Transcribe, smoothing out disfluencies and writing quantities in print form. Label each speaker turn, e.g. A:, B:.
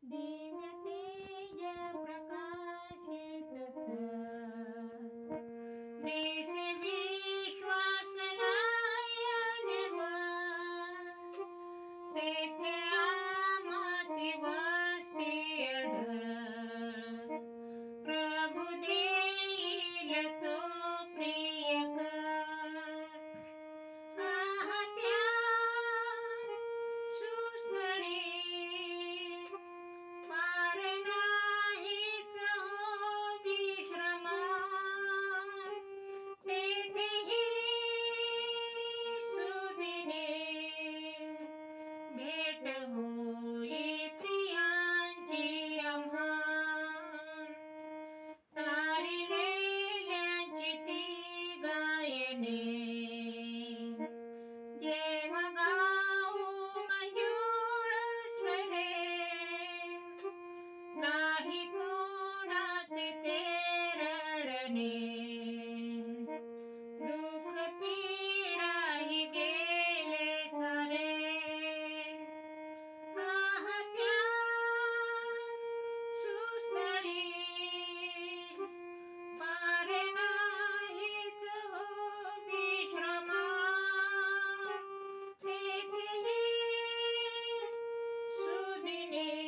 A: दिव्य तेज प्रकाशित दिसे विश्वास नयनवर तेथे आम्हासी वसती अढळ प्रभु देईल तो प्रियकर आह त्या सुस्थळी पार नाहीच हो विश्रमा तेथेही सुदिने भेट होई प्रियांची आम्हा तारिलेल्यांची ती गायने जेव्हा गाऊ मंजुळ स्वरे नाही कोणाचे ते रडणे दुःख पीडाही गेले सारे आह त्या सुस्थळी पार नाहीच हो विश्रमा तेथेही सुदिने